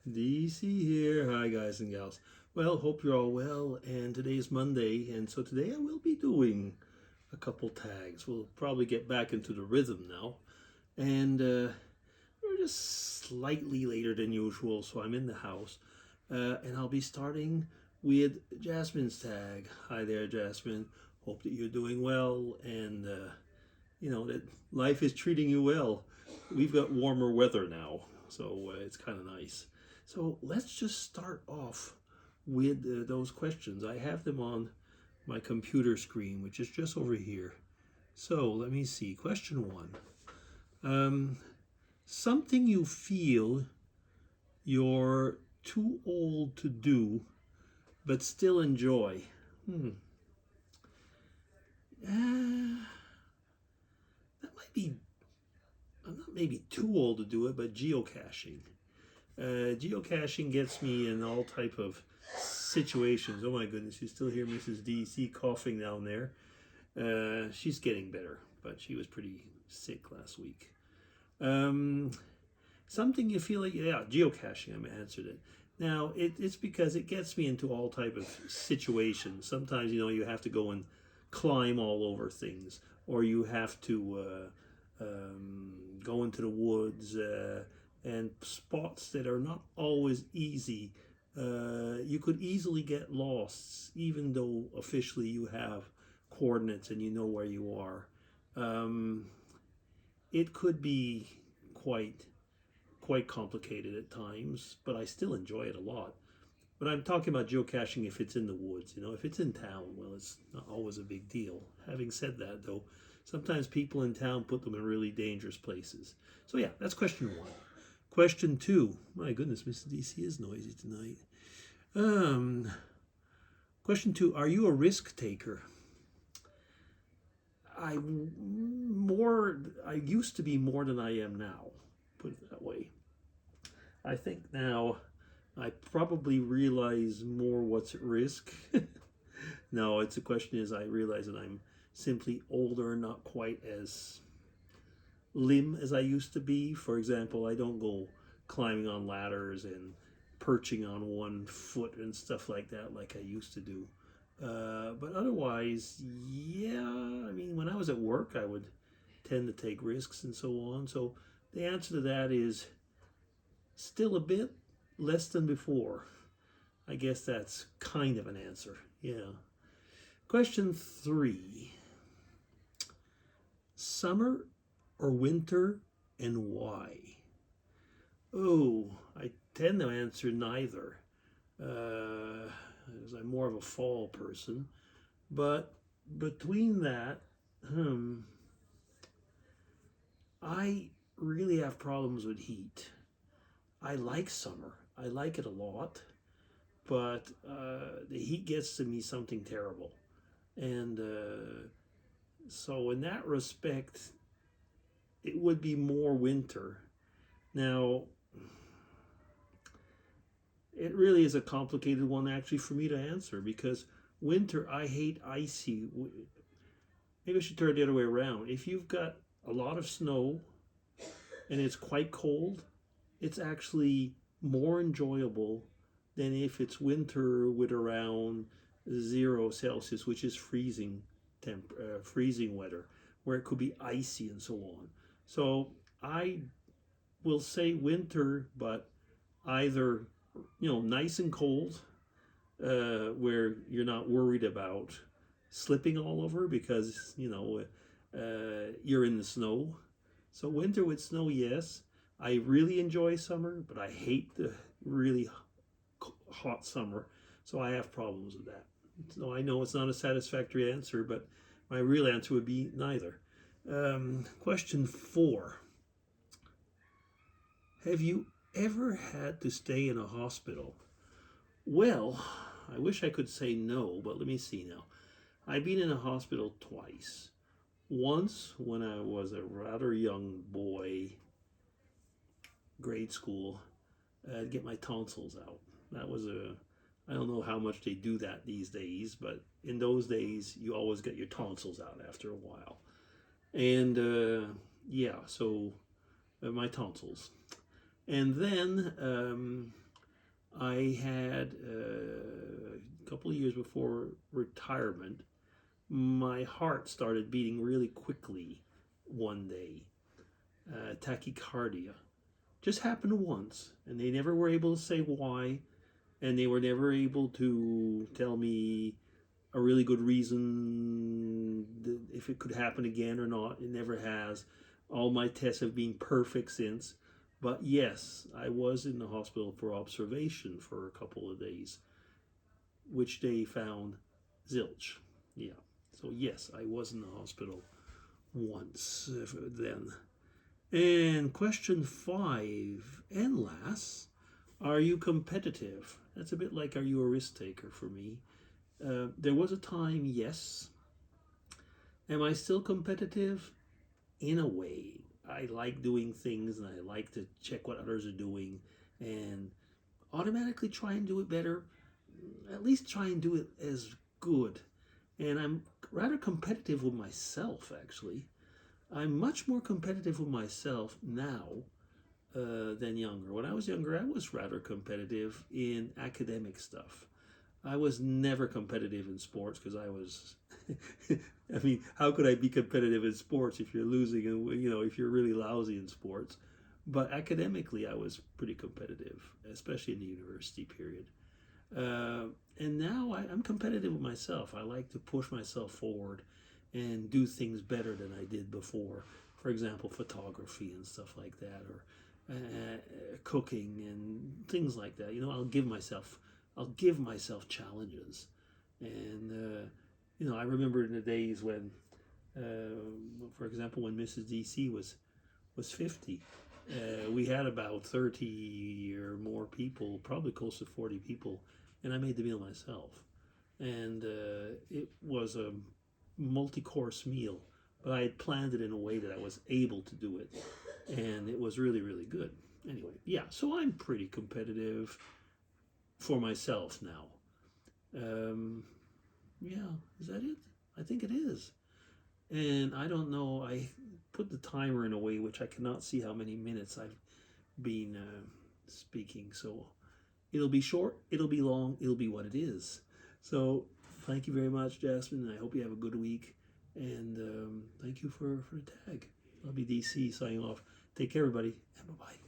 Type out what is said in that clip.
DC here. Hi, guys and gals. Well, hope you're all well. And today's Monday, and so today I will be doing a couple tags. We'll probably get back into the rhythm now. And we're just slightly later than usual, so I'm in the house. And I'll be starting with Jasmine's tag. Hi there, Jasmine. Hope that you're doing well and that life is treating you well. We've got warmer weather now, so it's kind of nice. So let's just start off with those questions. I have them on my computer screen, which is just over here. So let me see. Question one. Something you feel you're too old to do, but still enjoy. Uh, that might be, I'm not maybe too old to do it, but geocaching. Geocaching gets me in all type of situations. Oh my goodness, you still hear Mrs. DC coughing down there. She's getting better, but she was pretty sick last week. Something you feel like, yeah, geocaching, I answered it. Now, it's because it gets me into all type of situations. Sometimes, you have to go and climb all over things, or you have to go into the woods and spots that are not always easy. You could easily get lost, even though officially you have coordinates and you know where you are. It could be quite complicated at times, but I still enjoy it a lot. But I'm talking about geocaching if it's in the woods. If it's in town, well, it's not always a big deal. Having said that, though, sometimes people in town put them in really dangerous places. So yeah, that's question one. Question two. My goodness, Mrs. DC is noisy tonight. Question two. Are you a risk taker? I used to be more than I am now. Put it that way. I think now I probably realize more what's at risk. No, the question is I realize that I'm simply older, not quite as limb as I used to be. For example, I don't go climbing on ladders and perching on one foot and stuff like that like I used to do. But otherwise, yeah, I mean, when I was at work, I would tend to take risks and so on. So the answer to that is still a bit less than before. I guess that's kind of an answer. Yeah. Question three. Summer or winter and why? Oh, I tend to answer neither. As I'm more of a fall person. But between that, I really have problems with heat. I like summer. I like it a lot, but the heat gets to me something terrible. And so in that respect, it would be more winter. Now, it really is a complicated one actually for me to answer because winter, I hate icy. Maybe I should turn it the other way around. If you've got a lot of snow and it's quite cold, it's actually more enjoyable than if it's winter with around 0 Celsius, which is freezing weather, where it could be icy and so on. So I will say winter, but either nice and cold, where you're not worried about slipping all over because you're in the snow. So winter with snow, yes. I really enjoy summer, but I hate the really hot summer. So I have problems with that. So I know it's not a satisfactory answer, but my real answer would be neither. Question four. Have you ever had to stay in a hospital? Well, I wish I could say no, but let me see now. I've been in a hospital twice. Once when I was a rather young boy, grade school, I'd get my tonsils out. That was I don't know how much they do that these days, but in those days, you always get your tonsils out after a while. And yeah, so my tonsils. And then I had a couple of years before retirement, my heart started beating really quickly one day. Tachycardia. Just happened once, and they never were able to say why, and they were never able to tell me a really good reason if it could happen again or not. It never has. All my tests have been perfect since. But yes, I was in the hospital for observation for a couple of days, which they found zilch. Yeah. So yes, I was in the hospital once then. And question 5 and last, are you competitive? That's a bit like, are you a risk taker for me? There was a time, yes. Am I still competitive? In a way. I like doing things and I like to check what others are doing and automatically try and do it better. At least try and do it as good. And I'm rather competitive with myself, actually. I'm much more competitive with myself now than younger. When I was younger, I was rather competitive in academic stuff. I was never competitive in sports because I was. I mean, how could I be competitive in sports if you're losing and if you're really lousy in sports? But academically, I was pretty competitive, especially in the university period. And now I'm competitive with myself. I like to push myself forward and do things better than I did before. For example, photography and stuff like that, or cooking and things like that. I'll give myself challenges, and I remember in the days when, for example, when Mrs. DC was 50. We had about 30 or more people, probably close to 40 people, and I made the meal myself. And it was a multi-course meal, but I had planned it in a way that I was able to do it, and it was really, really good. Anyway, yeah, so I'm pretty competitive for myself now. Yeah, is that it? I think it is. And I don't know, I put the timer in a way which I cannot see how many minutes I've been speaking. So it'll be short, it'll be long, it'll be what it is. So thank you very much, Jasmine. I hope you have a good week. And thank you for the tag. I'll be DC signing off. Take care, everybody, and bye-bye.